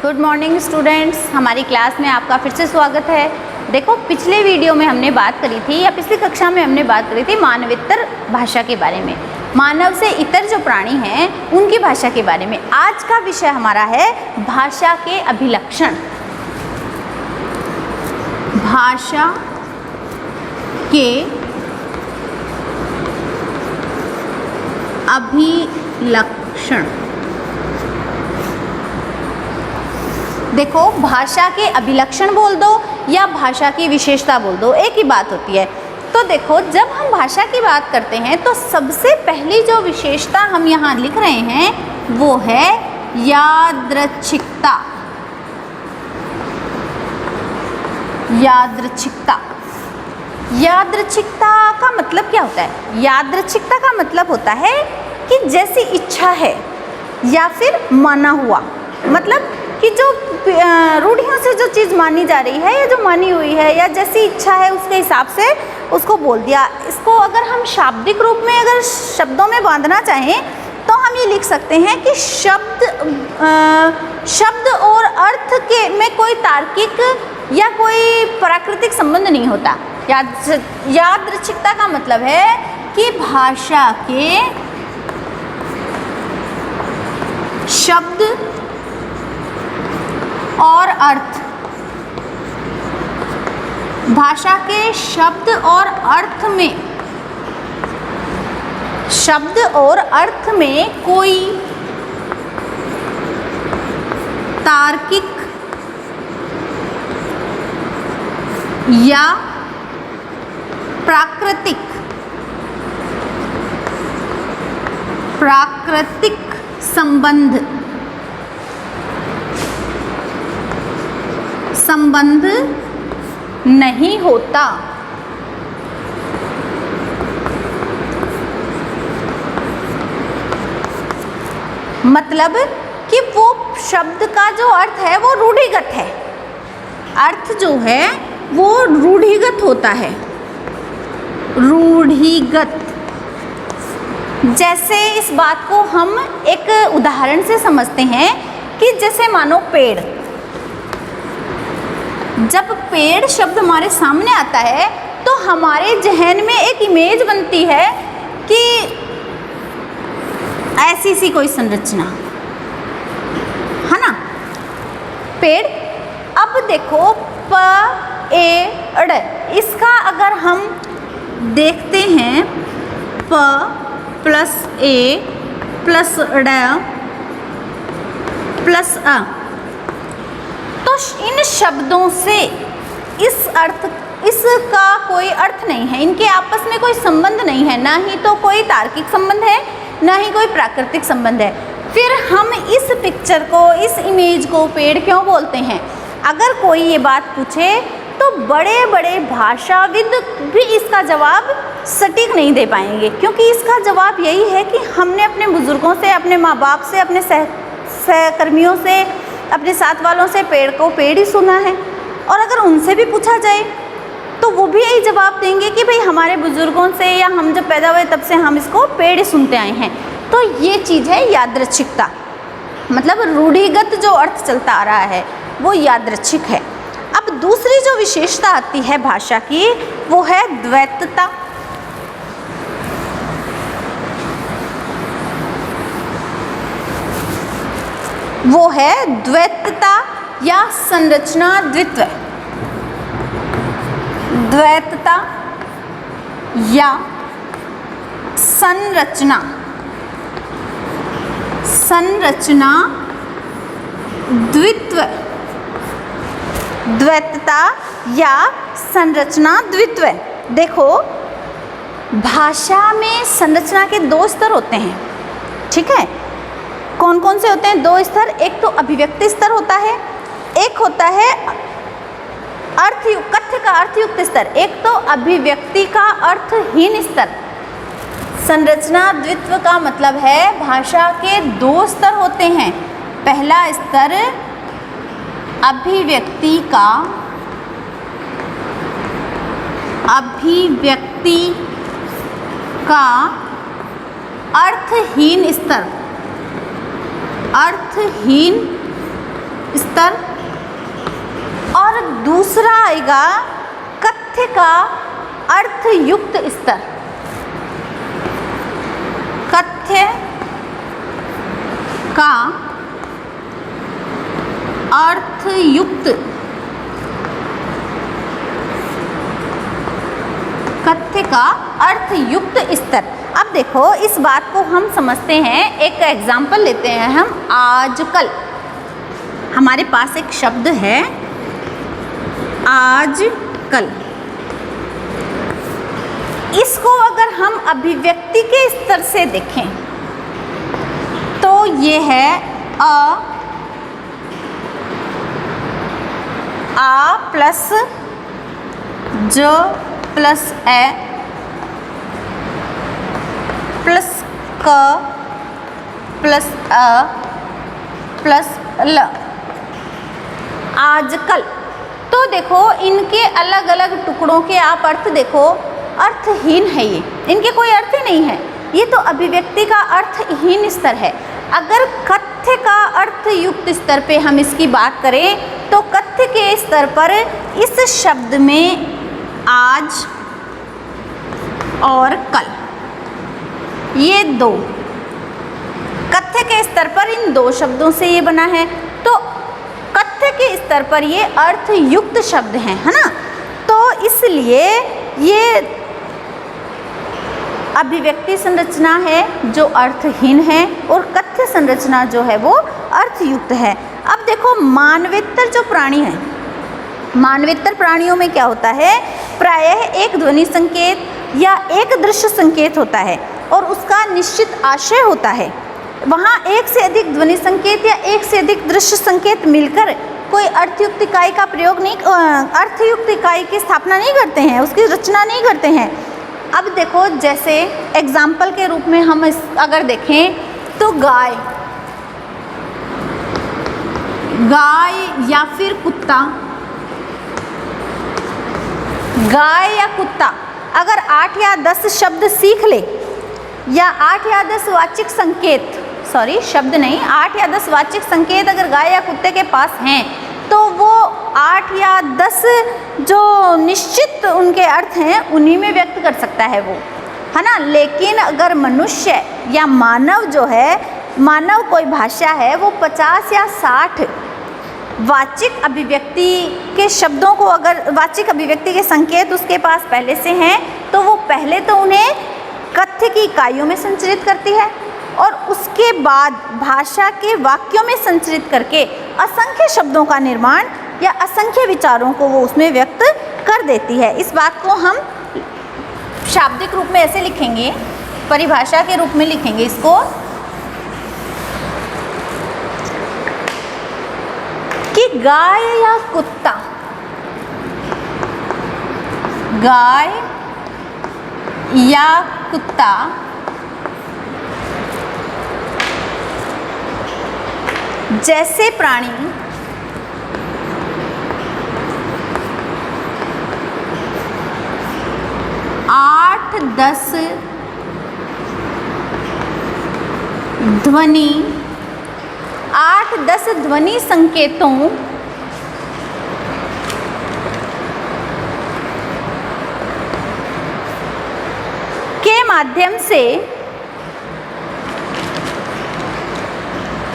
Good morning students, हमारी class में आपका फिर से स्वागत है। देखो, पिछले वीडियो में हमने बात करी थी या पिछली कक्षा में हमने बात करी थी मानवेतर भाषा के बारे में, मानव से इतर जो प्राणी हैं उनकी भाषा के बारे में। आज का विषय हमारा है भाषा के अभिलक्षण। भाषा के अभिलक्षण। देखो, भाषा के अभिलक्षण बोल दो या भाषा की विशेषता बोल दो, एक ही बात होती है। तो देखो, जब हम भाषा की बात करते हैं तो सबसे पहली जो विशेषता हम यहाँ लिख रहे हैं वो है यादृच्छिकता। यादृच्छिकता। यादृच्छिकता का मतलब क्या होता है? यादृच्छिकता का मतलब होता है कि जैसी इच्छा है या फिर माना हुआ, मतलब कि जो रूढ़ियों से जो चीज़ मानी जा रही है या जो मानी हुई है या जैसी इच्छा है उसके हिसाब से उसको बोल दिया। इसको अगर हम शाब्दिक रूप में अगर शब्दों में बांधना चाहें तो हम ये लिख सकते हैं कि शब्द और अर्थ के में कोई तार्किक या कोई प्राकृतिक संबंध नहीं होता। यादृच्छिकता का मतलब है कि भाषा के शब्द और अर्थ, भाषा के शब्द और अर्थ में, शब्द और अर्थ में कोई तार्किक या प्राकृतिक संबंध नहीं होता। मतलब कि वो शब्द का जो अर्थ है वो रूढ़िगत है। अर्थ जो है वो रूढ़िगत होता है। रूढ़िगत। जैसे इस बात को हम एक उदाहरण से समझते हैं कि जैसे मानो पेड़। जब पेड़ शब्द हमारे सामने आता है तो हमारे जहन में एक इमेज बनती है कि ऐसी सी कोई संरचना है ना, पेड़। अब देखो पेड़, इसका अगर हम देखते हैं प प्लस ए प्लस ड प्लस अ, तो इन शब्दों से इसका कोई अर्थ नहीं है, इनके आपस में कोई संबंध नहीं है, ना ही तो कोई तार्किक संबंध है ना ही कोई प्राकृतिक संबंध है। फिर हम इस पिक्चर को, इस इमेज को पेड़ क्यों बोलते हैं? अगर कोई ये बात पूछे तो बड़े बड़े भाषाविद भी इसका जवाब सटीक नहीं दे पाएंगे, क्योंकि इसका जवाब यही है कि हमने अपने बुजुर्गों से, अपने माँ बाप से, अपने सहकर्मियों से, अपने साथ वालों से पेड़ को पेड़ ही सुना है। और अगर उनसे भी पूछा जाए तो वो भी यही जवाब देंगे कि भाई हमारे बुजुर्गों से या हम जब पैदा हुए तब से हम इसको पेड़ ही सुनते आए हैं। तो ये चीज़ है यादृच्छिकता, मतलब रूढ़िगत जो अर्थ चलता आ रहा है वो यादृच्छिक है। अब दूसरी जो विशेषता आती है भाषा की वो है द्वैतता। वो है द्वैतता या संरचना द्वित्व। द्वैतता या संरचना द्वित्व। द्वैतता या संरचना द्वित्व। देखो, भाषा में संरचना के दो स्तर होते हैं, ठीक है? कौन कौन से होते हैं? दो स्तर। एक तो अभिव्यक्ति स्तर होता है, एक होता है कथ्य का अर्थयुक्त स्तर, एक तो अभिव्यक्ति का अर्थहीन स्तर। संरचना द्वित्व का मतलब है भाषा के दो स्तर होते हैं। पहला स्तर अभिव्यक्ति का अर्थहीन स्तर। अर्थहीन स्तर और दूसरा आएगा कथ्य का अर्थयुक्त स्तर। कथ्य का अर्थयुक्त, कथ्य का अर्थयुक्त स्तर। अब देखो इस बात को हम समझते हैं, एक एग्जाम्पल लेते हैं हम। आजकल हमारे पास एक शब्द है आजकल, इसको अगर हम अभिव्यक्ति के स्तर से देखें तो ये है आ प्लस ज प्लस ए प्लस क प्लस अ प्लस ल। आजकल तो देखो इनके अलग अलग टुकड़ों के आप अर्थ देखो, अर्थहीन है ये, इनके कोई अर्थ ही नहीं है, ये तो अभिव्यक्ति का अर्थहीन स्तर है। अगर कथ्य का अर्थयुक्त स्तर पे हम इसकी बात करें तो कथ्य के स्तर पर इस शब्द में आज और कल, ये दो, कथ्य के स्तर पर इन दो शब्दों से ये बना है, तो कथ्य के स्तर पर ये अर्थयुक्त शब्द हैं, है ना। तो इसलिए ये अभिव्यक्ति संरचना है जो अर्थहीन है और कथ्य संरचना जो है वो अर्थयुक्त है। अब देखो मानवेतर जो प्राणी है, मानवेतर प्राणियों में क्या होता है, प्रायः एक ध्वनि संकेत या एक दृश्य संकेत होता है और उसका निश्चित आशय होता है। वहाँ एक से अधिक ध्वनि संकेत या एक से अधिक दृश्य संकेत मिलकर कोई अर्थयुक्त इकाई का प्रयोग नहीं, अर्थयुक्त इकाई की स्थापना नहीं करते हैं, उसकी रचना नहीं करते हैं। अब देखो जैसे एग्जाम्पल के रूप में हम अगर देखें तो गाय, गाय या फिर कुत्ता, गाय या कुत्ता अगर 8 या 10 शब्द सीख ले या 8 या 10 वाचिक संकेत, सॉरी शब्द नहीं, 8 या 10 वाचिक संकेत अगर गाय या कुत्ते के पास हैं तो वो 8 या 10 जो निश्चित उनके अर्थ हैं उन्हीं में व्यक्त कर सकता है वो, है ना। लेकिन अगर मनुष्य या मानव जो है, मानव कोई भाषा है, वो 50 या 60 वाचिक अभिव्यक्ति के शब्दों को, अगर वाचिक अभिव्यक्ति के संकेत उसके पास पहले से हैं तो वो पहले तो उन्हें कथ्य की इकाइयों में संचरित करती है और उसके बाद भाषा के वाक्यों में संचरित करके असंख्य शब्दों का निर्माण या असंख्य विचारों को वो उसमें व्यक्त कर देती है। इस बात को हम शाब्दिक रूप में ऐसे लिखेंगे, परिभाषा के रूप में लिखेंगे इसको कि गाय या कुत्ता, गाय या कुत्ता जैसे प्राणी आठ 10 ध्वनि, 8-10 ध्वनि संकेतों के माध्यम से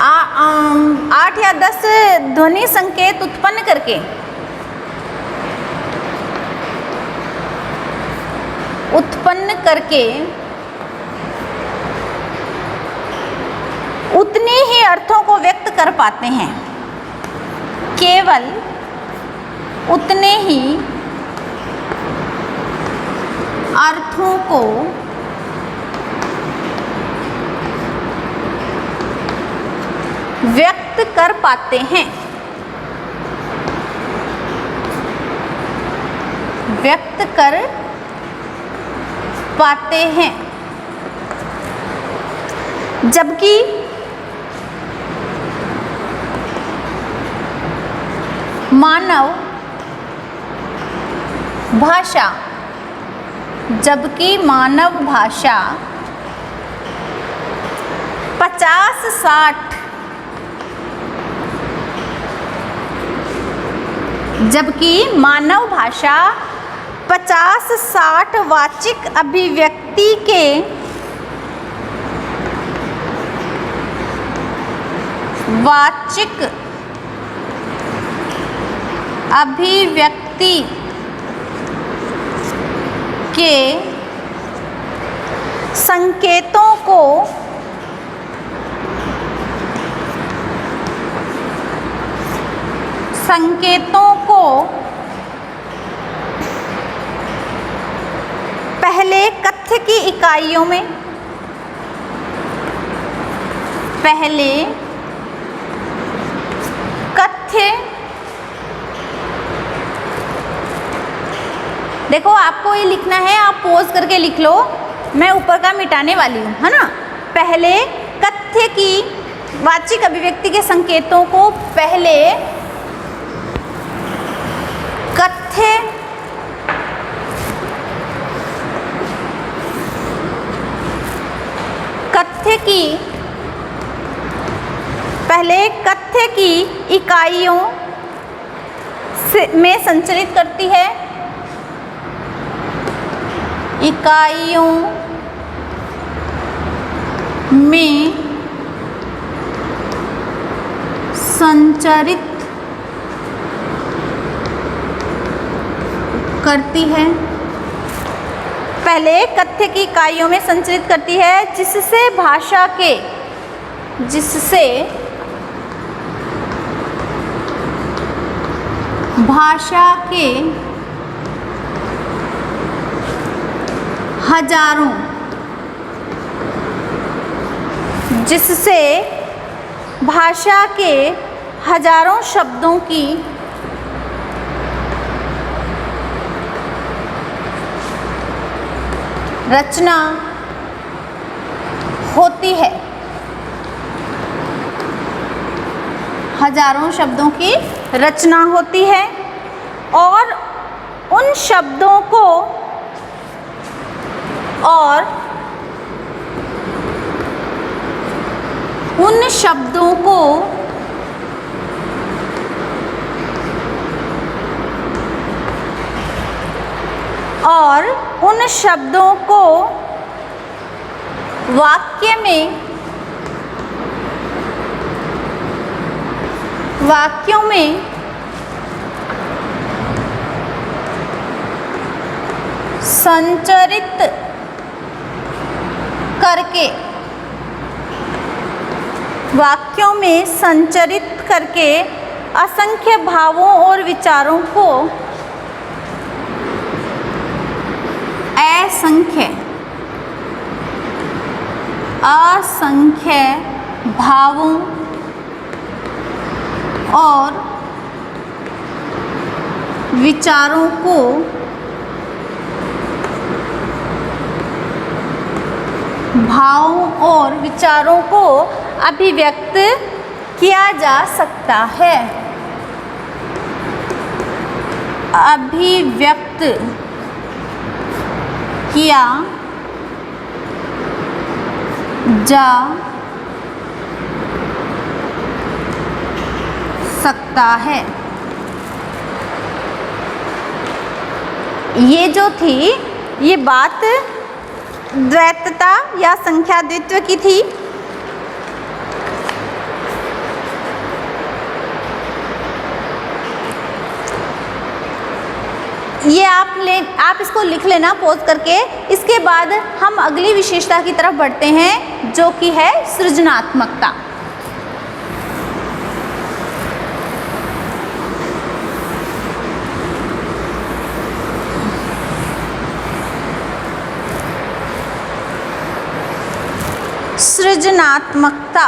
8 या 10 ध्वनि संकेत उत्पन्न करके उतने ही अर्थों को व्यक्त कर पाते हैं, केवल उतने ही अर्थों को व्यक्त कर पाते हैं, व्यक्त कर पाते हैं। जबकि मानव भाषा, जबकि मानव भाषा 50-60 जबकि मानव भाषा 50-60 वाचिक अभिव्यक्ति के संकेतों को पहले कथ्य की इकाइयों में देखो आपको ये लिखना है, आप पोज करके लिख लो, मैं ऊपर का मिटाने वाली हूँ, है ना। पहले कथ्य की वाचिक अभिव्यक्ति के संकेतों को पहले कथ्य की इकाइयों में संचरित करती है, इकाइयों में संचरित करती है। पहले कथ्य की इकाइयों में संचरित करती है, जिससे भाषा के हजारों शब्दों की रचना होती है। हजारों शब्दों की रचना होती है और उन शब्दों को वाक्यों में संचरित करके असंख्य भावों और विचारों को असंख्य भावों और विचारों को अभिव्यक्त किया जा सकता है। अभिव्यक्त किया जा सकता है। ये जो थी, ये बात द्वैतता या संख्याद्वित्व की थी। ये आप इसको लिख लेना पोज करके। इसके बाद हम अगली विशेषता की तरफ बढ़ते हैं, जो कि है सृजनात्मकता। सृजनात्मकता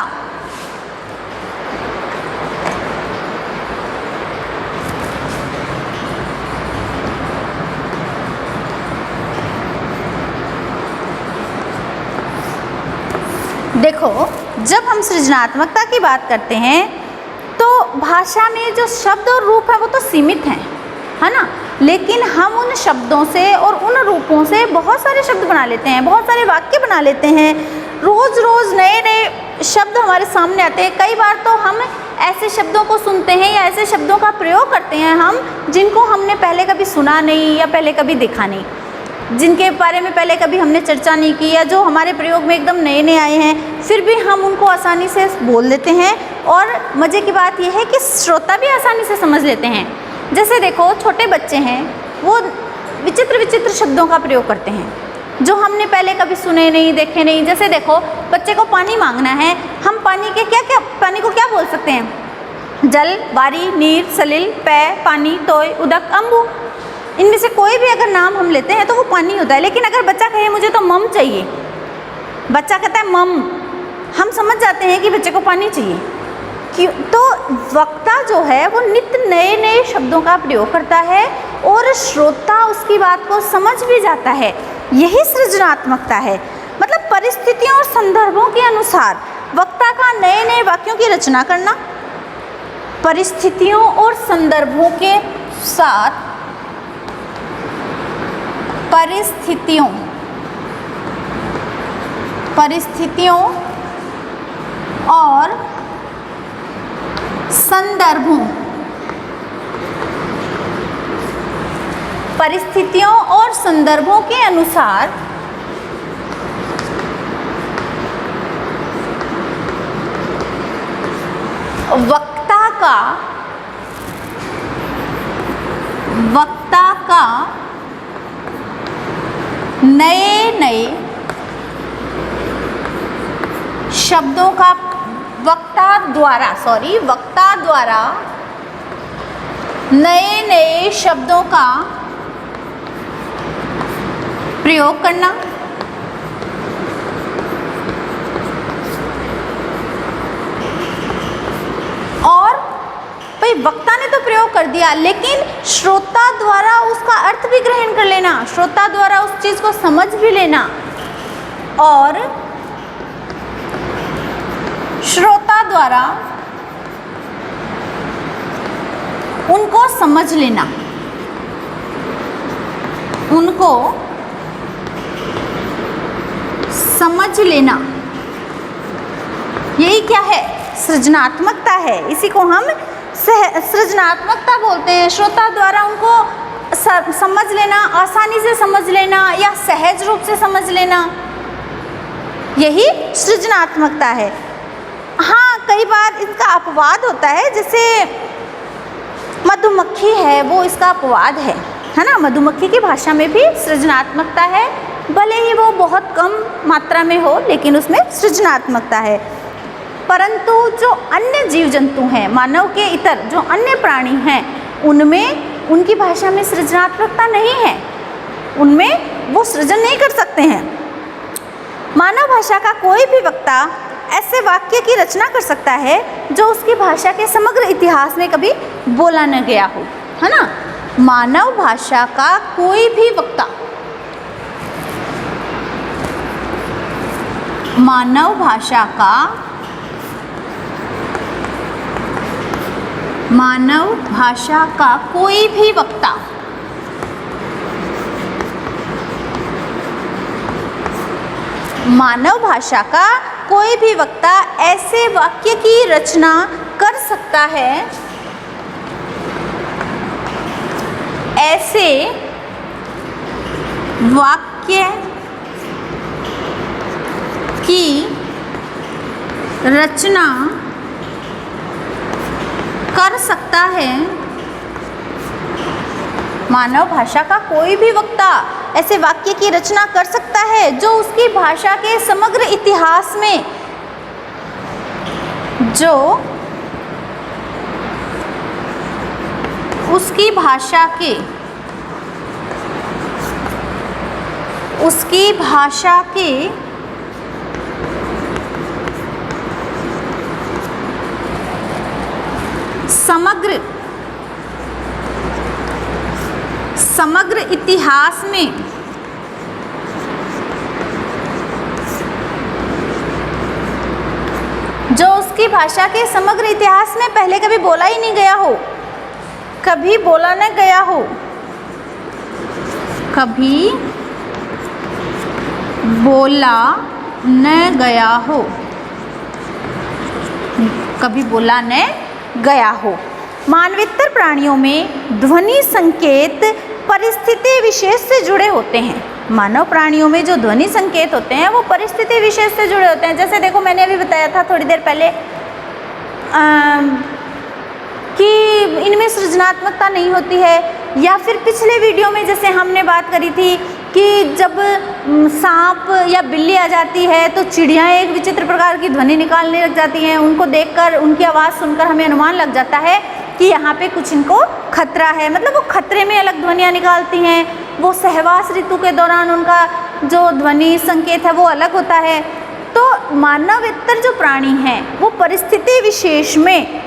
देखो, जब हम सृजनात्मकता की बात करते हैं तो भाषा में जो शब्द और रूप है वो तो सीमित हैं, है ना। लेकिन हम उन शब्दों से और उन रूपों से बहुत सारे शब्द बना लेते हैं, बहुत सारे वाक्य बना लेते हैं। रोज़ रोज़ नए नए शब्द हमारे सामने आते हैं। कई बार तो हम ऐसे शब्दों को सुनते हैं या ऐसे शब्दों का प्रयोग करते हैं हम जिनको हमने पहले कभी सुना नहीं या पहले कभी देखा नहीं, जिनके बारे में पहले कभी हमने चर्चा नहीं की या जो हमारे प्रयोग में एकदम नए नए आए हैं, फिर भी हम उनको आसानी से बोल देते हैं। और मज़े की बात यह है कि श्रोता भी आसानी से समझ लेते हैं। जैसे देखो, छोटे बच्चे हैं, वो विचित्र विचित्र शब्दों का प्रयोग करते हैं जो हमने पहले कभी सुने नहीं, देखे नहीं। जैसे देखो, बच्चे को पानी मांगना है, हम पानी को क्या बोल सकते हैं? जल, बारी, नीर, सलिल, पै, पानी, तोय, उदक, अम्बु। इनमें से कोई भी अगर नाम हम लेते हैं तो वो पानी होता है। लेकिन अगर बच्चा कहे मुझे तो मम चाहिए, बच्चा कहता है मम, हम समझ जाते हैं कि बच्चे को पानी चाहिए। क्यों? तो वक्ता जो है वो नित्य नए नए शब्दों का प्रयोग करता है और श्रोता उसकी बात को समझ भी जाता है। यही सृजनात्मकता है। मतलब परिस्थितियों और संदर्भों के अनुसार वक्ता का नए नए वाक्यों की रचना करना, परिस्थितियों और संदर्भों के साथ परिस्थितियों और संदर्भों के अनुसार वक्ता का नए नए शब्दों का वक्ता द्वारा नए नए शब्दों का प्रयोग करना। और भाई वक्ता ने तो प्रयोग कर दिया, लेकिन श्रोता द्वारा उसका अर्थ भी ग्रहण कर लेना, श्रोता द्वारा उस चीज को समझ भी लेना और श्रोता द्वारा उनको समझ लेना, यही क्या है? सृजनात्मकता है। इसी को हम सृजनात्मकता बोलते हैं। श्रोता द्वारा उनको समझ लेना, आसानी से समझ लेना या सहज रूप से समझ लेना, यही सृजनात्मकता है। हाँ, कई बार इसका अपवाद होता है, जैसे मधुमक्खी है, वो इसका अपवाद है ना। मधुमक्खी की भाषा में भी सृजनात्मकता है, भले ही वो बहुत कम मात्रा में हो, लेकिन उसमें सृजनात्मकता है। परंतु जो अन्य जीव जंतु हैं, मानव के इतर जो अन्य प्राणी हैं, उनमें उनकी भाषा में सृजनात्मकता नहीं है, उनमें वो सृजन नहीं कर सकते हैं। मानव भाषा का कोई भी वक्ता ऐसे वाक्य की रचना कर सकता है जो उसकी भाषा के समग्र इतिहास में कभी बोला न गया हो, है ना। मानव भाषा का कोई भी वक्ता मानव भाषा का कोई भी वक्ता मानव भाषा का कोई भी वक्ता ऐसे वाक्य की रचना कर सकता है, ऐसे वाक्य की रचना कर सकता है। मानव भाषा का कोई भी वक्ता ऐसे वाक्य की रचना कर सकता है जो उसकी भाषा के समग्र इतिहास में, जो उसकी भाषा के समग्र इतिहास में जो उसकी भाषा के समग्र इतिहास में पहले कभी बोला ही नहीं गया हो, कभी बोला न गया हो, कभी बोला न गया हो, कभी बोला न गया हो। मानवेतर प्राणियों में ध्वनि संकेत परिस्थिति विशेष से जुड़े होते हैं। मानव प्राणियों में जो ध्वनि संकेत होते हैं वो परिस्थिति विशेष से जुड़े होते हैं। जैसे देखो, मैंने अभी बताया था थोड़ी देर पहले कि इनमें सृजनात्मकता नहीं होती है, या फिर पिछले वीडियो में जैसे हमने बात करी थी कि जब सांप या बिल्ली आ जाती है तो चिड़ियाँ एक विचित्र प्रकार की ध्वनि निकालने लग जाती हैं। उनको देखकर, उनकी आवाज़ सुनकर हमें अनुमान लग जाता है कि यहाँ पे कुछ इनको खतरा है, मतलब वो खतरे में अलग ध्वनियाँ निकालती हैं। वो सहवास ऋतु के दौरान उनका जो ध्वनि संकेत है वो अलग होता है। तो मानवेतर जो प्राणी हैं वो परिस्थिति विशेष में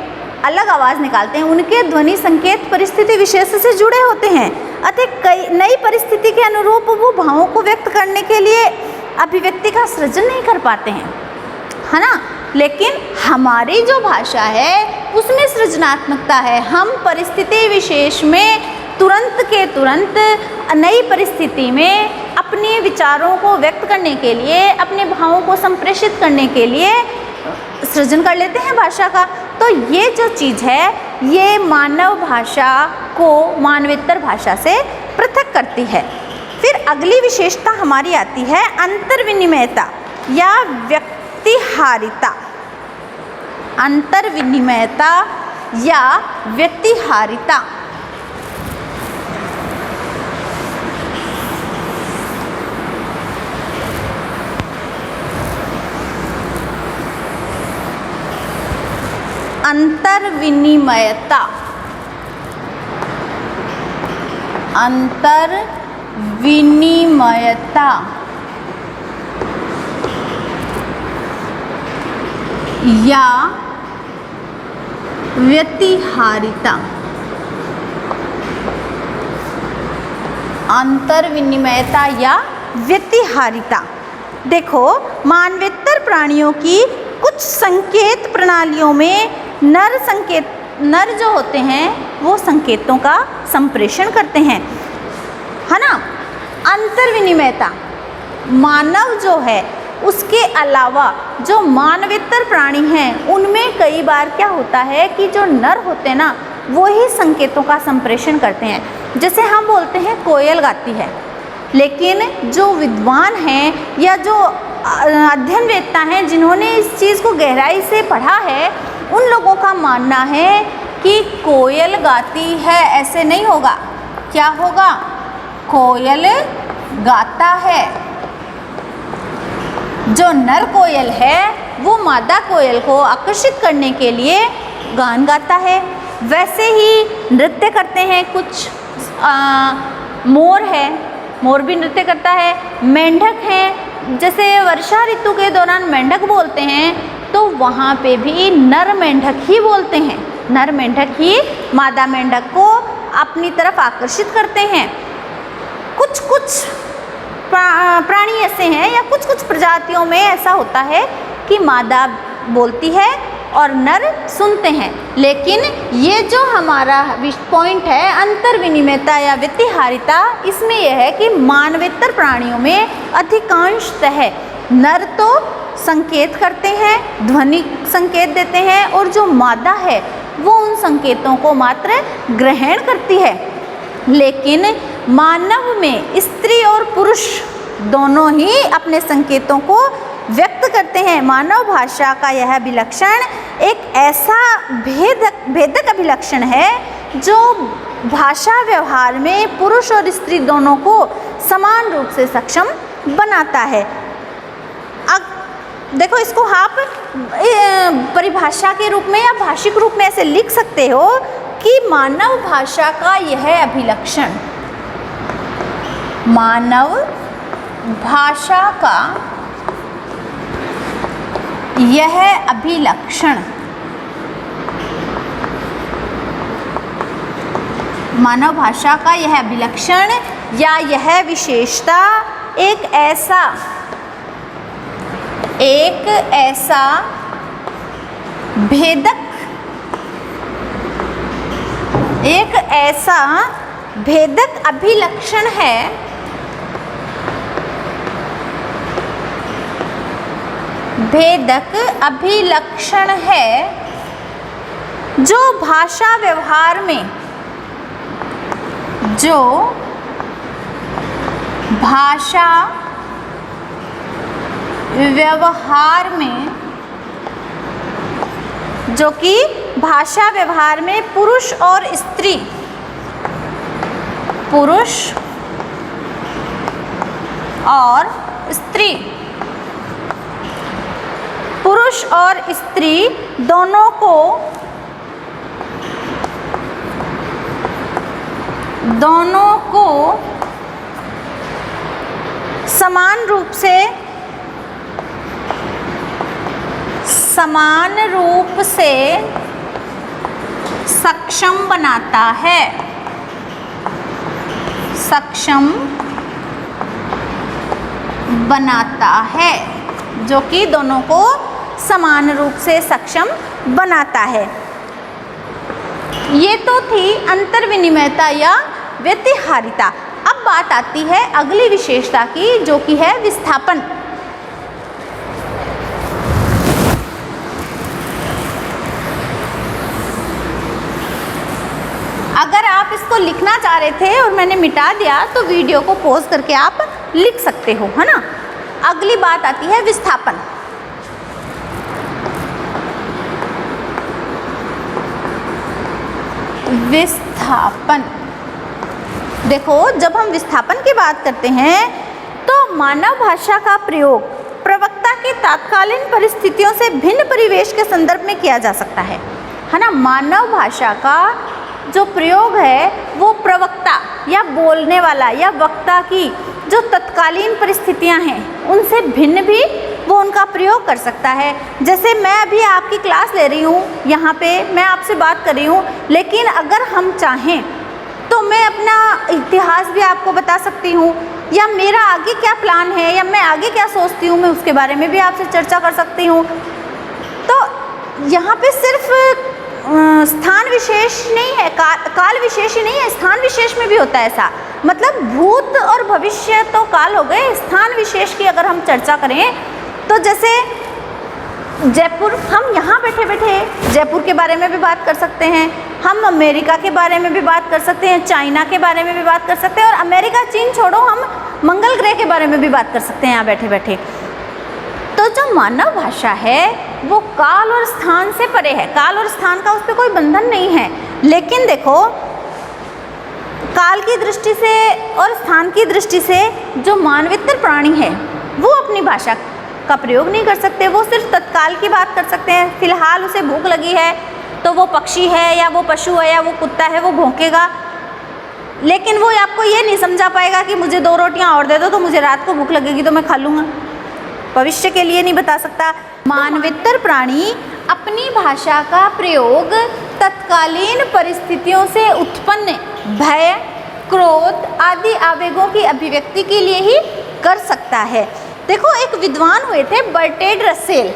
अलग आवाज़ निकालते हैं। उनके ध्वनि संकेत परिस्थिति विशेष से जुड़े होते हैं, अतः कई नई परिस्थिति के अनुरूप वो भावों को व्यक्त करने के लिए अभिव्यक्ति का सृजन नहीं कर पाते हैं, है ना। लेकिन हमारी जो भाषा है उसमें सृजनात्मकता है। हम परिस्थिति विशेष में तुरंत के तुरंत नई परिस्थिति में अपने विचारों को व्यक्त करने के लिए, अपने भावों को संप्रेषित करने के लिए सृजन कर लेते हैं भाषा का। तो ये जो चीज़ है ये मानव भाषा को मानवेतर भाषा से पृथक करती है। फिर अगली विशेषता हमारी आती है अंतर्विनिमयता या व्यक्तिहारिता। अंतर्विनिमयता या व्यक्तिहारिता। अंतर्विनिमयता, अंतर्विनिमयता या व्यतिहारिता। अंतर्विनिमयता या व्यतिहारिता। देखो, मानवेतर प्राणियों की कुछ संकेत प्रणालियों में नर जो होते हैं वो संकेतों का संप्रेषण करते हैं, है ना। अंतर्विनिमयता, मानव जो है उसके अलावा जो मानवेतर प्राणी हैं उनमें कई बार क्या होता है कि जो नर होते हैं ना वो ही संकेतों का संप्रेषण करते हैं। जैसे हम बोलते हैं कोयल गाती है, लेकिन जो विद्वान हैं या जो अध्ययनवेत्ता हैं जिन्होंने इस चीज़ को गहराई से पढ़ा है, उन लोगों का मानना है कि कोयल गाती है ऐसे नहीं होगा। क्या होगा? कोयल गाता है। जो नर कोयल है वो मादा कोयल को आकर्षित करने के लिए गान गाता है। वैसे ही नृत्य करते हैं कुछ मोर है, मोर भी नृत्य करता है। मेंढक हैं, जैसे वर्षा ऋतु के दौरान मेंढक बोलते हैं तो वहाँ पे भी नर मेंढक ही बोलते हैं। नर मेंढक ही मादा मेंढक को अपनी तरफ आकर्षित करते हैं। कुछ कुछ प्राणी ऐसे हैं या कुछ कुछ प्रजातियों में ऐसा होता है कि मादा बोलती है और नर सुनते हैं। लेकिन ये जो हमारा पॉइंट है अंतर्विनिमयता या व्यतिहारिता, इसमें यह है कि मानवेतर प्राणियों में अधिकांशतः नर तो संकेत करते हैं, ध्वनि संकेत देते हैं, और जो मादा है वो उन संकेतों को मात्र ग्रहण करती है। लेकिन मानव में स्त्री और पुरुष दोनों ही अपने संकेतों को व्यक्त करते हैं। मानव भाषा का यह अभिलक्षण एक ऐसा भेदक अभिलक्षण है जो भाषा व्यवहार में पुरुष और स्त्री दोनों को समान रूप से सक्षम बनाता है। अब देखो, इसको आप परिभाषा के रूप में या भाषिक रूप में ऐसे लिख सकते हो कि मानव भाषा का यह अभिलक्षण, मानव भाषा का यह अभिलक्षण, मानव भाषा का यह अभिलक्षण या यह विशेषता एक ऐसा भेदक अभिलक्षण है जो भाषा व्यवहार में, जो भाषा व्यवहार में, जो कि भाषा व्यवहार में पुरुष और स्त्री, पुरुष और स्त्री, पुरुष और स्त्री दोनों को समान रूप से सक्षम बनाता है, सक्षम बनाता है, जो कि दोनों को समान रूप से सक्षम बनाता है। ये तो थी अंतर विनिमयता या व्यतिहारिता। अब बात आती है अगली विशेषता की, जो कि है विस्थापन। अगर आप इसको लिखना चाह रहे थे और मैंने मिटा दिया तो वीडियो को पॉज करके आप लिख सकते हो, है ना। अगली बात आती है विस्थापन। विस्थापन, देखो जब हम विस्थापन की बात करते हैं तो मानव भाषा का प्रयोग प्रवक्ता की तात्कालीन परिस्थितियों से भिन्न परिवेश के संदर्भ में किया जा सकता है ना। मानव भाषा का जो प्रयोग है वो प्रवक्ता या बोलने वाला या वक्ता की जो तत्कालीन परिस्थितियां हैं उनसे भिन्न भी वो उनका प्रयोग कर सकता है। जैसे मैं अभी आपकी क्लास ले रही हूँ, यहाँ पे मैं आपसे बात कर रही हूँ, लेकिन अगर हम चाहें तो मैं अपना इतिहास भी आपको बता सकती हूँ, या मेरा आगे क्या प्लान है या मैं आगे क्या सोचती हूँ मैं उसके बारे में भी आपसे चर्चा कर सकती हूँ। तो यहाँ पे सिर्फ स्थान विशेष नहीं है, काल विशेष ही नहीं है, स्थान विशेष में भी होता है ऐसा। मतलब भूत और भविष्य तो काल हो गए, स्थान विशेष की अगर हम चर्चा करें तो जैसे जयपुर, हम यहाँ बैठे बैठे जयपुर के बारे में भी बात कर सकते हैं, हम अमेरिका के बारे में भी बात कर सकते हैं, चाइना के बारे में भी बात कर सकते हैं, और अमेरिका चीन छोड़ो हम मंगल ग्रह के बारे में भी बात कर सकते हैं यहाँ बैठे बैठे। तो जो मानव भाषा है वो काल और स्थान से परे है, काल और स्थान का उस पर कोई बंधन नहीं है। लेकिन देखो काल की दृष्टि से और स्थान की दृष्टि से जो मानवेतर प्राणी है वो अपनी भाषा का प्रयोग नहीं कर सकते, वो सिर्फ तत्काल की बात कर सकते हैं। फिलहाल उसे भूख लगी है तो वो पक्षी है या वो पशु है या वो कुत्ता है वो भौंकेगा, लेकिन वो आपको ये नहीं समझा पाएगा कि मुझे 2 रोटियां और दे दो तो मुझे रात को भूख लगेगी तो मैं खा लूँगा। भविष्य के लिए नहीं बता सकता। मानवेतर प्राणी अपनी भाषा का प्रयोग तत्कालीन परिस्थितियों से उत्पन्न भय, क्रोध आदि आवेगों की अभिव्यक्ति के लिए ही कर सकता है। देखो एक विद्वान हुए थे बर्टेड रसेल,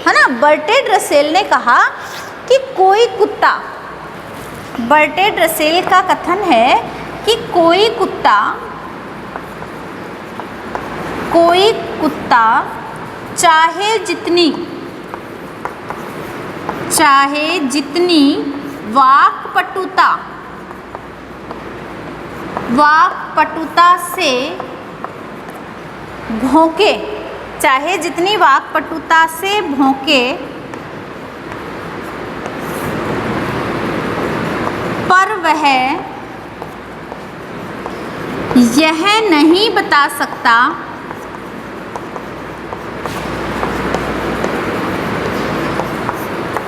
है ना। बर्टेड रसेल ने कहा कि कोई कुत्ता, बर्टेड रसेल का कथन है कि कोई कुत्ता चाहे जितनी वाक्पटुता से भौंके, चाहे जितनी वाक्पटुता से भौंके, पर वह यह नहीं बता सकता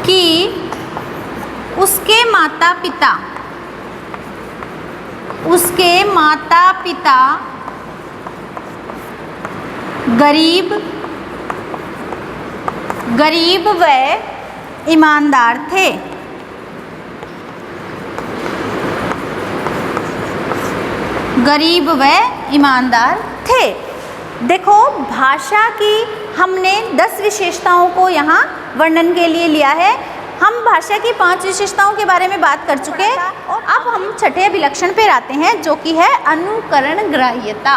कि उसके माता पिता गरीब व ईमानदार थे। गरीब व ईमानदार थे। देखो भाषा की हमने 10 विशेषताओं को यहाँ वर्णन के लिए लिया है। हम भाषा की 5 विशेषताओं के बारे में बात कर चुके हैं और अब हम छठे अभिलक्षण पर आते हैं जो कि है अनुकरण ग्राह्यता।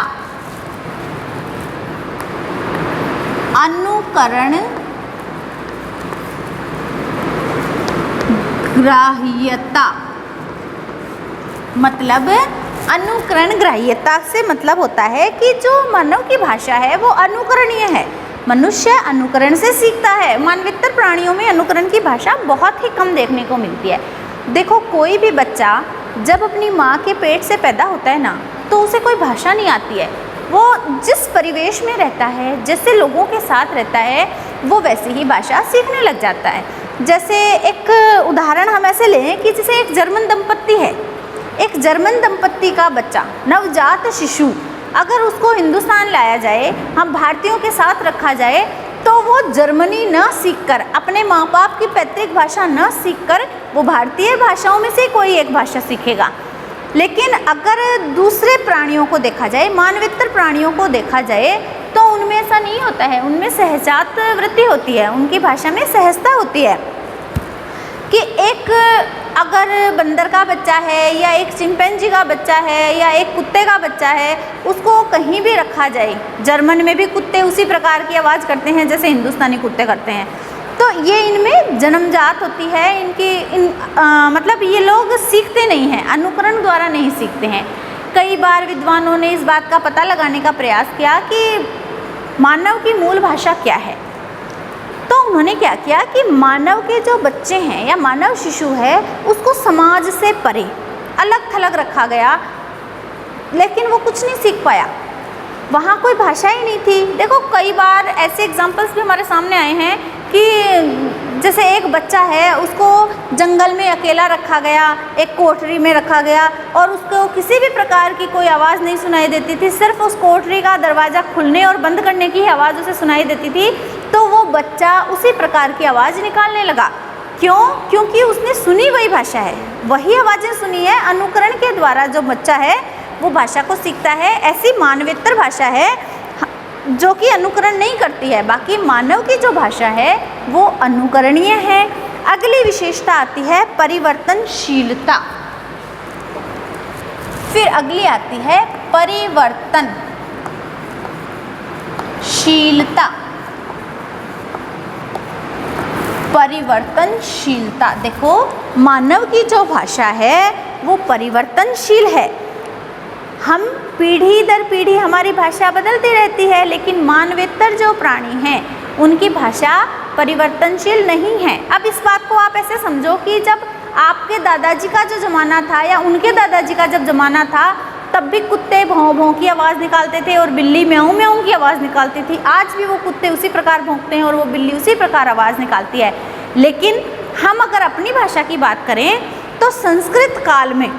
अनुकरण ग्राह्यता मतलब अनुकरण। ग्राह्यता से मतलब होता है कि जो मानव की भाषा है वो अनुकरणीय है। मनुष्य अनुकरण से सीखता है। मानवेतर प्राणियों में अनुकरण की भाषा बहुत ही कम देखने को मिलती है। देखो, कोई भी बच्चा जब अपनी माँ के पेट से पैदा होता है ना, तो उसे कोई भाषा नहीं आती है। वो जिस परिवेश में रहता है, जैसे लोगों के साथ रहता है, वो वैसे ही भाषा सीखने लग जाता है। जैसे एक उदाहरण हम ऐसे लें कि जैसे एक जर्मन दंपत्ति है। एक जर्मन दंपत्ति का बच्चा, नवजात शिशु, अगर उसको हिंदुस्तान लाया जाए, हम भारतीयों के साथ रखा जाए, तो वो जर्मनी न सीखकर, अपने माँ बाप की पैतृक भाषा न सीखकर, वो भारतीय भाषाओं में से कोई एक भाषा सीखेगा। लेकिन अगर दूसरे प्राणियों को देखा जाए, मानवेतर प्राणियों को देखा जाए, तो उनमें ऐसा नहीं होता है। उनमें सहजात वृत्ति होती है, उनकी भाषा में सहजता होती है कि एक अगर बंदर का बच्चा है या एक चिंपैंजी का बच्चा है या एक कुत्ते का बच्चा है, उसको कहीं भी रखा जाए, जर्मन में भी कुत्ते उसी प्रकार की आवाज़ करते हैं जैसे हिंदुस्तानी कुत्ते करते हैं, तो ये इनमें जन्मजात होती है। मतलब ये लोग सीखते नहीं हैं, अनुकरण द्वारा नहीं सीखते हैं। कई बार विद्वानों ने इस बात का पता लगाने का प्रयास किया कि मानव की मूल भाषा क्या है। तो उन्होंने क्या किया कि मानव के जो बच्चे हैं या मानव शिशु है, उसको समाज से परे अलग थलग रखा गया, लेकिन वो कुछ नहीं सीख पाया। वहाँ कोई भाषा ही नहीं थी। देखो, कई बार ऐसे एग्जाम्पल्स भी हमारे सामने आए हैं कि जैसे एक बच्चा है, उसको जंगल में अकेला रखा गया, एक कोठरी में रखा गया, और उसको किसी भी प्रकार की कोई आवाज़ नहीं सुनाई देती थी। सिर्फ उस कोठरी का दरवाज़ा खुलने और बंद करने की आवाज़ उसे सुनाई देती थी। तो वो बच्चा उसी प्रकार की आवाज़ निकालने लगा। क्यों? क्योंकि उसने सुनी वही भाषा है, वही आवाज़ें सुनी है। अनुकरण के द्वारा जो बच्चा है वो भाषा को सीखता है। ऐसी मानवेतर भाषा है जो कि अनुकरण नहीं करती है। बाकी मानव की जो भाषा है वो अनुकरणीय है। अगली विशेषता आती है परिवर्तनशीलता। फिर अगली आती है परिवर्तनशीलता। परिवर्तनशीलता, देखो, मानव की जो भाषा है वो परिवर्तनशील है। हम पीढ़ी दर पीढ़ी हमारी भाषा बदलती रहती है, लेकिन मानवेतर जो प्राणी हैं उनकी भाषा परिवर्तनशील नहीं है। अब इस बात को आप ऐसे समझो कि जब आपके दादाजी का जो ज़माना था या उनके दादाजी का जब ज़माना था, तब भी कुत्ते भौं भौं की आवाज़ निकालते थे और बिल्ली म्याऊं म्याऊं की आवाज़ निकालती थी। आज भी वो कुत्ते उसी प्रकार भौंकते हैं और वो बिल्ली उसी प्रकार आवाज़ निकालती है। लेकिन हम अगर अपनी भाषा की बात करें तो संस्कृत काल में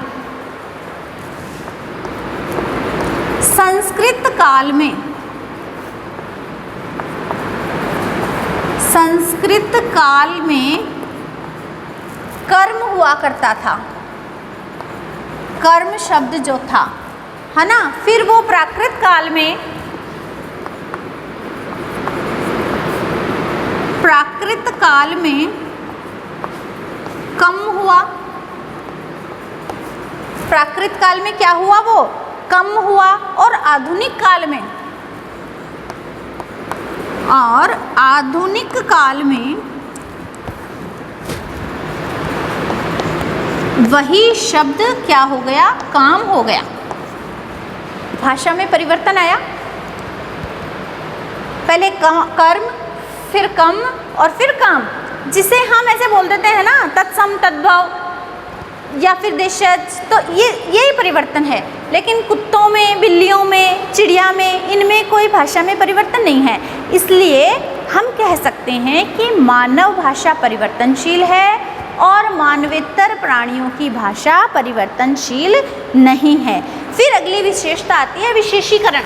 कर्म हुआ करता था। कर्म शब्द जो था, है ना, फिर वो प्राकृत काल में कम हुआ। प्राकृत काल में क्या हुआ? वो कम हुआ। और आधुनिक काल में वही शब्द क्या हो गया? काम हो गया। भाषा में परिवर्तन आया। पहले कर्म, फिर कम और फिर काम, जिसे हम ऐसे बोल देते हैं ना, तत्सम तद्भव या फिर देशज। तो यही परिवर्तन है। लेकिन कुत्तों में, बिल्लियों में, चिड़िया में, इनमें कोई भाषा में परिवर्तन नहीं है। इसलिए हम कह सकते हैं कि मानव भाषा परिवर्तनशील है और मानवेतर प्राणियों की भाषा परिवर्तनशील नहीं है। फिर अगली विशेषता आती है विशेषीकरण।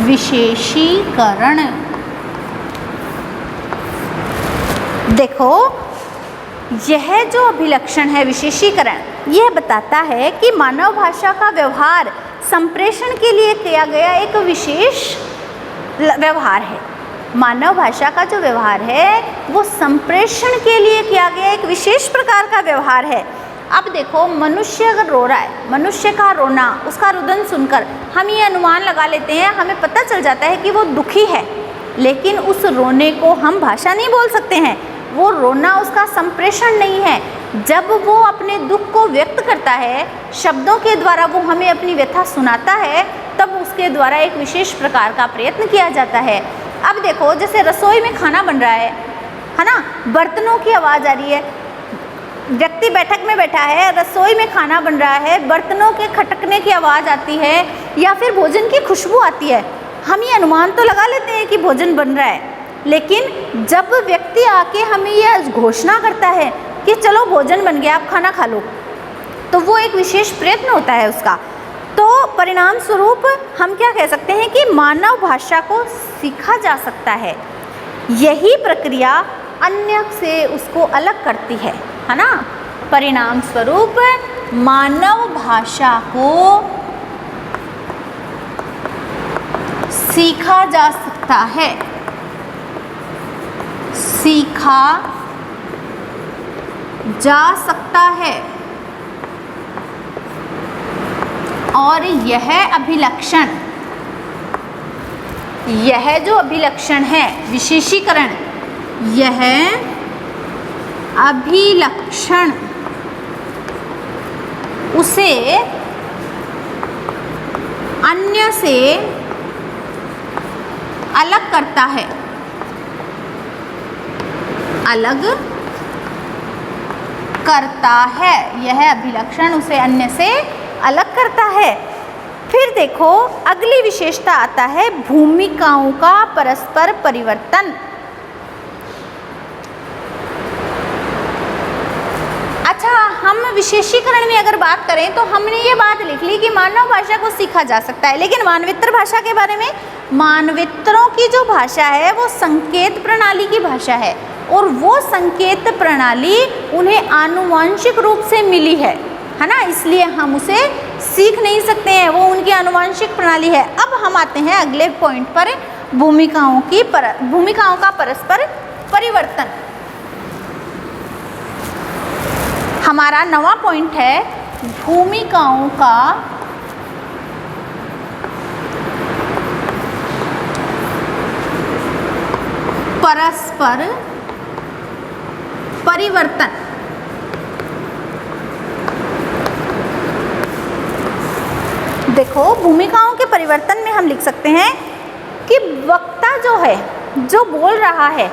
विशेषीकरण, देखो, यह जो अभिलक्षण है विशेषीकरण, यह बताता है कि मानव भाषा का व्यवहार संप्रेषण के लिए किया गया एक विशेष व्यवहार है। मानव भाषा का जो व्यवहार है वो संप्रेषण के लिए किया गया एक विशेष प्रकार का व्यवहार है। अब देखो, मनुष्य अगर रो रहा है, मनुष्य का रोना, उसका रुदन सुनकर हम ये अनुमान लगा लेते हैं, हमें पता चल जाता है कि वो दुखी है। लेकिन उस रोने को हम भाषा नहीं बोल सकते हैं, वो रोना उसका संप्रेषण नहीं है। जब वो अपने दुख को व्यक्त करता है, शब्दों के द्वारा वो हमें अपनी व्यथा सुनाता है, तब उसके द्वारा एक विशेष प्रकार का प्रयत्न किया जाता है। अब देखो, जैसे रसोई में खाना बन रहा है ना, बर्तनों की आवाज़ आ रही है, व्यक्ति बैठक में बैठा है, रसोई में खाना बन रहा है, बर्तनों के खटकने की आवाज़ आती है या फिर भोजन की खुशबू आती है, हम ये अनुमान तो लगा लेते हैं कि भोजन बन रहा है। लेकिन जब व्यक्ति आके हमें यह घोषणा करता है कि चलो भोजन बन गया, आप खाना खा लो, तो वो एक विशेष प्रयत्न होता है उसका। तो परिणाम स्वरूप हम क्या कह सकते हैं कि मानव भाषा को सीखा जा सकता है। यही प्रक्रिया अन्य से उसको अलग करती है ना। परिणाम स्वरूप मानव भाषा को सीखा जा सकता है, सीखा जा सकता है। और यह अभिलक्षण, यह जो अभिलक्षण है, विशेषीकरण, यह अभिलक्षण उसे अन्य से अलग करता है, अलग करता है। यह अभिलक्षण उसे अन्य से अलग करता है। फिर देखो, अगली विशेषता आता है भूमिकाओं का परस्पर परिवर्तन। अच्छा, हम विशेषीकरण में अगर बात करें तो हमने ये बात लिख ली कि मानव भाषा को सीखा जा सकता है, लेकिन मानवित्र भाषा के बारे में, मानवित्रों की जो भाषा है वो संकेत प्रणाली की भाषा है, और वो संकेत प्रणाली उन्हें आनुवंशिक रूप से मिली है ना, इसलिए हम उसे सीख नहीं सकते हैं, वो उनकी आनुवंशिक प्रणाली है। अब हम आते हैं अगले पॉइंट पर, भूमिकाओं का परस्पर परिवर्तन। हमारा नवा पॉइंट है भूमिकाओं का परस्पर परिवर्तन। देखो, भूमिकाओं के परिवर्तन में हम लिख सकते हैं कि वक्ता जो है, जो बोल रहा है,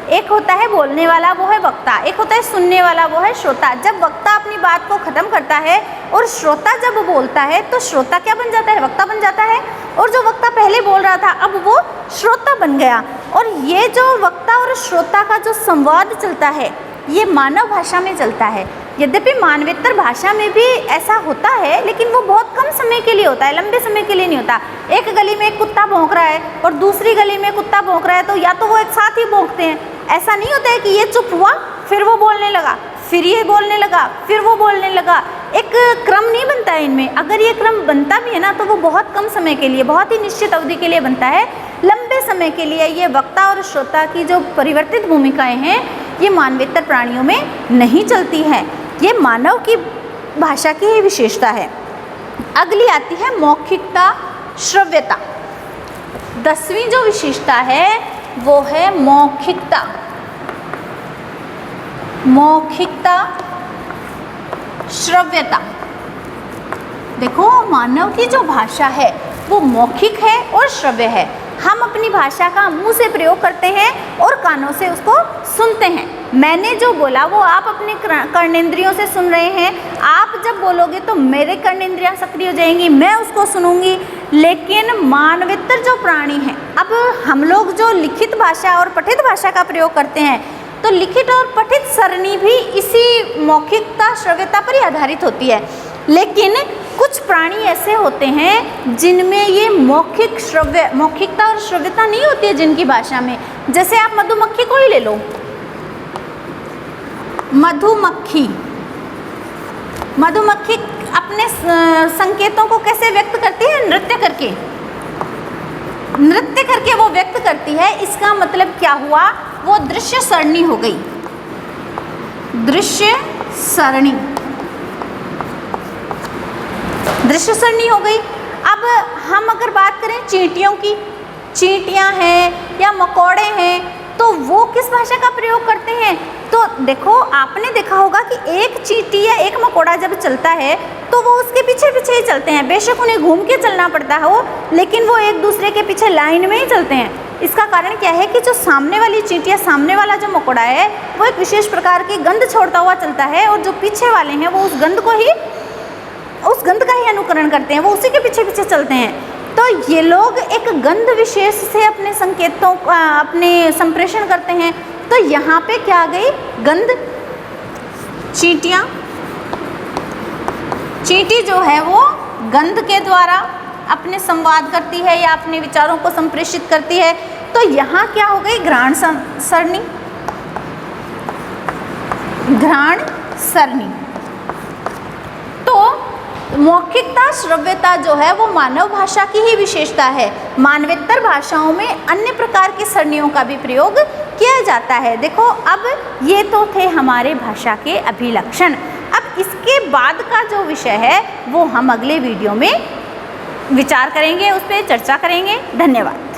एक होता है बोलने वाला, वो है वक्ता, एक होता है सुनने वाला, वो है श्रोता। जब वक्ता अपनी बात को ख़त्म करता है और श्रोता जब बोलता है तो श्रोता क्या बन जाता है? वक्ता बन जाता है। और जो वक्ता पहले बोल रहा था अब वो श्रोता बन गया। और ये जो वक्ता और श्रोता का जो संवाद चलता है ये मानव भाषा में चलता है। यद्यपि मानवेतर भाषा में भी ऐसा होता है, लेकिन वो बहुत कम समय के लिए होता है, लंबे समय के लिए नहीं होता। एक गली में एक कुत्ता भौंक रहा है और दूसरी गली में कुत्ता भौंक रहा है, तो या तो वो एक साथ ही भौंकते हैं। ऐसा नहीं होता है कि ये चुप हुआ फिर वो बोलने लगा, फिर ये बोलने लगा, फिर वो बोलने लगा। एक क्रम नहीं बनता है इनमें। अगर ये क्रम बनता भी है ना तो वो बहुत कम समय के लिए, बहुत ही निश्चित अवधि के लिए बनता है। लंबे समय के लिए ये वक्ता और श्रोता की जो परिवर्तित भूमिकाएं हैं ये मानवेतर प्राणियों में नहीं चलती हैं। ये मानव की भाषा की ही विशेषता है। अगली आती है मौखिकता, श्रव्यता। 10वीं जो विशेषता है वो है मौखिकता। मौखिकता, श्रव्यता। देखो, मानव की जो भाषा है वो मौखिक है और श्रव्य है। हम अपनी भाषा का मुंह से प्रयोग करते हैं और कानों से उसको सुनते हैं। मैंने जो बोला वो आप अपने कर्णेंद्रियों से सुन रहे हैं। आप जब बोलोगे तो मेरे कर्णेंद्रियां सक्रिय हो जाएंगी, मैं उसको सुनूंगी। लेकिन मानवेतर जो प्राणी हैं, अब हम लोग जो लिखित भाषा और पठित भाषा का प्रयोग करते हैं तो लिखित और पठित सरणी भी इसी मौखिकता, श्रव्यता पर ही आधारित होती है। लेकिन कुछ प्राणी ऐसे होते हैं जिनमें ये मौखिकता और श्रव्यता नहीं होती है जिनकी भाषा में। जैसे आप मधुमक्खी को ही ले लो। मधुमक्खी अपने संकेतों को कैसे व्यक्त करती है? नृत्य करके वो व्यक्त करती है। इसका मतलब क्या हुआ? वो दृश्य सरणी हो गई। दृश्य सरणी दृश्य सरणी हो गई। अब हम अगर बात करें चींटियों की, चींटियां हैं या मकोड़े हैं, तो वो किस भाषा का प्रयोग करते हैं? तो देखो, आपने देखा होगा कि एक चींटी या एक मकोड़ा जब चलता है तो वो उसके पीछे पीछे ही चलते हैं। बेशक उन्हें घूम के चलना पड़ता हो, लेकिन वो एक दूसरे के पीछे लाइन में ही चलते हैं। इसका कारण क्या है कि जो सामने वाली चींटी या सामने वाला जो मकोड़ा है वो एक विशेष प्रकार की गंध छोड़ता हुआ चलता है, और जो पीछे वाले हैं वो उस गंध का ही अनुकरण करते हैं, वो उसी के पीछे पीछे चलते हैं। तो ये लोग एक गंध विशेष से अपने संकेतों का अपने संप्रेषण करते हैं। तो यहाँ पे क्या आ गई? गंध। चींटियाँ, चींटी जो है वो गंध के द्वारा अपने संवाद करती है या अपने विचारों को संप्रेषित करती है। तो यहाँ क्या हो गई? घ्राण सरणी, घ्राण सरणी। तो मौखिकता, श्रव्यता जो है वो मानव भाषा की ही विशेषता है। मानवेतर भाषाओं में अन्य प्रकार की सरणियों का भी प्रयोग किया जाता है। देखो, अब ये तो थे हमारे भाषा के अभिलक्षण। अब इसके बाद का जो विषय है वो हम अगले वीडियो में विचार करेंगे, उस पर चर्चा करेंगे। धन्यवाद।